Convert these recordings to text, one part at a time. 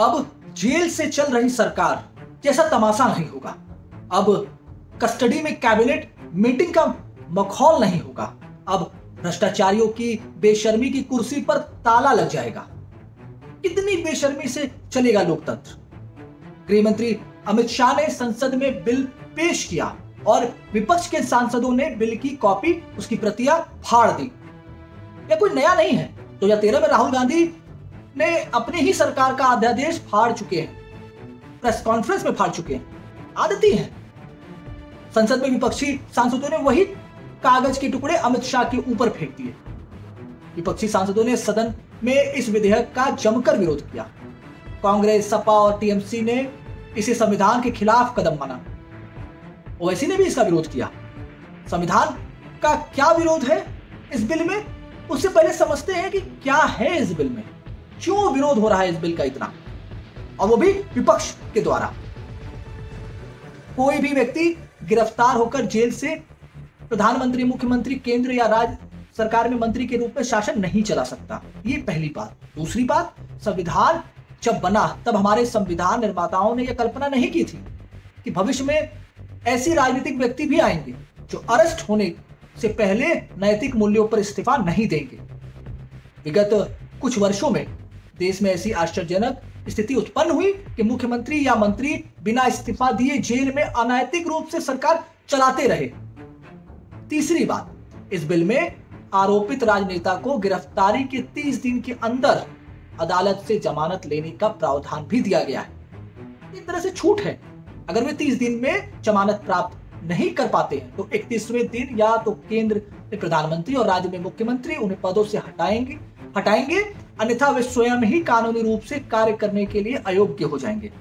अब जेल से चल रही सरकार जैसा तमाशा नहीं होगा। अब कस्टडी में कैबिनेट मीटिंग का मखौल नहीं होगा। अब भ्रष्टाचारियों की बेशर्मी की कुर्सी पर ताला लग जाएगा। कितनी बेशर्मी से चलेगा लोकतंत्र। गृह मंत्री अमित शाह ने संसद में बिल पेश किया और विपक्ष के सांसदों ने बिल की कॉपी, उसकी प्रतियां फाड़ दी। यह कोई नया नहीं है। 2013 में राहुल गांधी ने अपनी ही सरकार का अध्यादेश फाड़ चुके हैं, प्रेस कॉन्फ्रेंस में फाड़ चुके हैं। आदती है। संसद में विपक्षी सांसदों ने वही कागज के टुकड़े अमित शाह के ऊपर फेंक दिए। विपक्षी सांसदों ने सदन में इस विधेयक का जमकर विरोध किया। कांग्रेस, सपा और टीएमसी ने इसे संविधान के खिलाफ कदम माना। ओवैसी ने भी इसका विरोध किया। संविधान का क्या विरोध है इस बिल में, उससे पहले समझते हैं कि क्या है इस बिल में, क्यों विरोध हो रहा है इस बिल का इतना, और वो भी विपक्ष के द्वारा। कोई भी व्यक्ति गिरफ्तार होकर जेल से प्रधानमंत्री, मुख्यमंत्री, केंद्र या राज्य सरकार में मंत्री के रूप में शासन नहीं चला सकता। ये पहली बात। दूसरी बात, संविधान जब बना तब हमारे संविधान निर्माताओं ने यह कल्पना नहीं की थी कि भविष्य में ऐसी राजनीतिक व्यक्ति भी आएंगे जो अरेस्ट होने से पहले नैतिक मूल्यों पर इस्तीफा नहीं देंगे। विगत कुछ वर्षों में देश में ऐसी आश्चर्यजनक स्थिति उत्पन्न हुई कि मुख्यमंत्री या मंत्री बिना इस्तीफा दिए जेल में अनैतिक रूप से सरकार चलाते रहे। तीसरी बात, इस बिल में आरोपित राजनेता को गिरफ्तारी के 30 दिन के अंदर अदालत से जमानत लेने का प्रावधान भी दिया गया है। एक तरह से छूट है। अगर वे 30 दिन में जमानत प्राप्त नहीं कर पाते हैं तो 31वें दिन या तो केंद्र में प्रधानमंत्री और राज्य में मुख्यमंत्री उन्हें पदों से हटाएंगे, अन्यथा वे स्वयं ही कानूनी रूप से कार्य करने के लिए अयोग्य हो जाएंगे।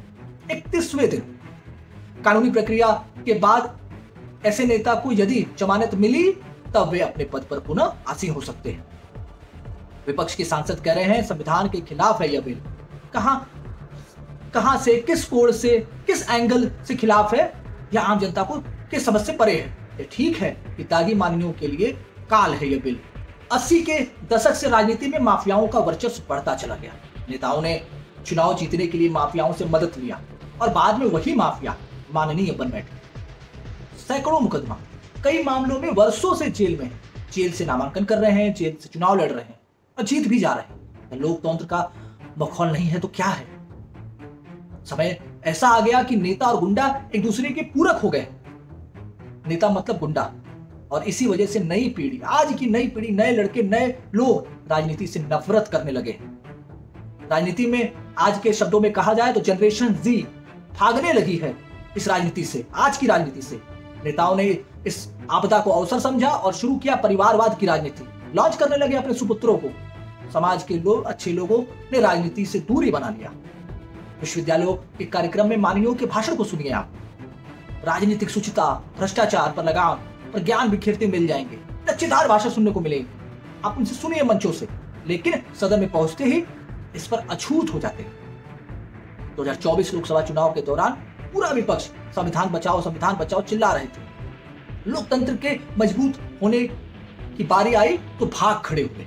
31वें दिन कानूनी प्रक्रिया के बाद ऐसे नेता को यदि जमानत मिली तब वे अपने पद पर पुनः आसीन हो सकते हैं। विपक्ष के सांसद कह रहे हैं संविधान के खिलाफ है यह बिल। कहां से, किस कोण से, किस एंगल से खिलाफ है, यह आम जनता को के समझ से परे है। ये ठीक है कि तागी मानियों के लिए काल है यह बिल। 80 के दशक से राजनीति में माफियाओं का वर्चस्व बढ़ता चला गया। नेताओं ने चुनाव जीतने के लिए माफियाओं से मदद लिया और बाद में वही माफिया माननीय बन बैठे। सैकड़ों मुकदमा, कई मामलों में वर्षों से जेल से नामांकन कर रहे हैं, जेल से चुनाव लड़ रहे हैं और जीत भी जा रहे हैं। लोकतंत्र का माहौल नहीं है तो क्या है। समय ऐसा आ गया कि नेता और गुंडा एक दूसरे के पूरक हो गए। नेता मतलब गुंडा, और इसी वजह से नई पीढ़ी, आज की नई पीढ़ी, नए लड़के, नए लोग राजनीति से नफरत करने लगे। राजनीति में आज के शब्दों में कहा जाए तो जनरेशन जी भागने लगी है इस राजनीति से, आज की राजनीति से। नेताओं ने इस आपदा को अवसर समझा और शुरू किया परिवारवाद की राजनीति। लॉन्च करने लगे अपने सुपुत्रों को। समाज के लोग, अच्छे लोगों ने राजनीति से दूरी बना लिया। विश्वविद्यालयों के कार्यक्रम में माननीयों के भाषण को सुनिए आप। राजनीतिक शुचिता, भ्रष्टाचार पर लगाम और ज्ञान बिखेरते मिल जाएंगे। लच्छेदार भाषण सुनने को मिलेगी, आप उनसे सुनिए मंचों से, लेकिन सदन में पहुंचते ही इस पर अछूत हो जाते हैं। 2024 लोकसभा चुनाव के दौरान पूरा विपक्ष संविधान बचाओ चिल्ला रहे थे। लोकतंत्र के मजबूत होने की बारी आई तो भाग खड़े हुए।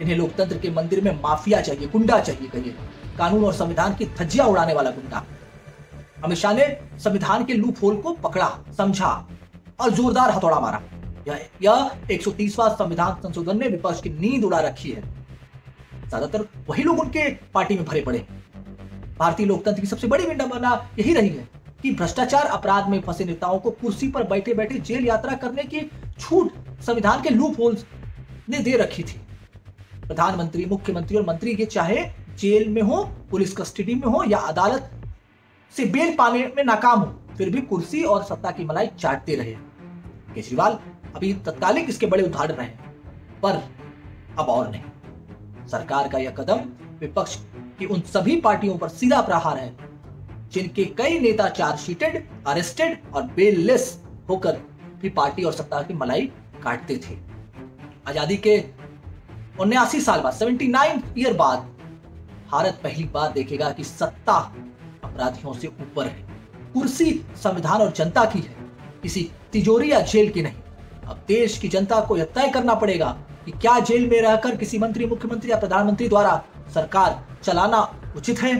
इन्हें लोकतंत्र के मंदिर में माफिया चाहिए, गुंडा चाहिए, कहिए कानून और संविधान की धज्जियां उड़ाने वाला गुंडा। अमित शाह ने संविधान के लूप होल को पकड़ा, समझा और जोरदार हथौड़ा मारा। यह 130वां संविधान संशोधन ने विपक्ष की नींद उड़ा रखी है। ज्यादातर वही लोग उनके पार्टी में भरे पड़े। भारतीय लोकतंत्र की सबसे बड़ी विडंबना यही रही है कि भ्रष्टाचार अपराध में फंसे नेताओं को कुर्सी पर बैठे बैठे जेल यात्रा करने की छूट संविधान के लूप होल्स ने दे रखी थी। प्रधानमंत्री, मुख्यमंत्री और मंत्री के चाहे जेल में हो, पुलिस कस्टडी में हो या अदालत से बेल पाने में नाकाम हो, फिर भी कुर्सी और सत्ता की मलाई चाटते रहे। केजरीवाल अभी तत्कालिक इसके बड़े उदाहरण रहे, पर अब और नहीं। सरकार का यह कदम विपक्ष की उन सभी पार्टियों पर सीधा प्रहार है जिनके कई नेता चार्जशीटेड, अरेस्टेड और बेललेस होकर भी पार्टी और सत्ता की मलाई काटते थे। आजादी के 79 साल बाद, 79 ईयर बाद भारत पहली बार देखेगा कि सत्ता अपराधियों से ऊपर है। कुर्सी संविधान और जनता की है, किसी तिजोरी या जेल की नहीं। अब देश की जनता को यह तय करना पड़ेगा कि क्या जेल में रहकर किसी मंत्री, मुख्यमंत्री या प्रधानमंत्री द्वारा सरकार चलाना उचित है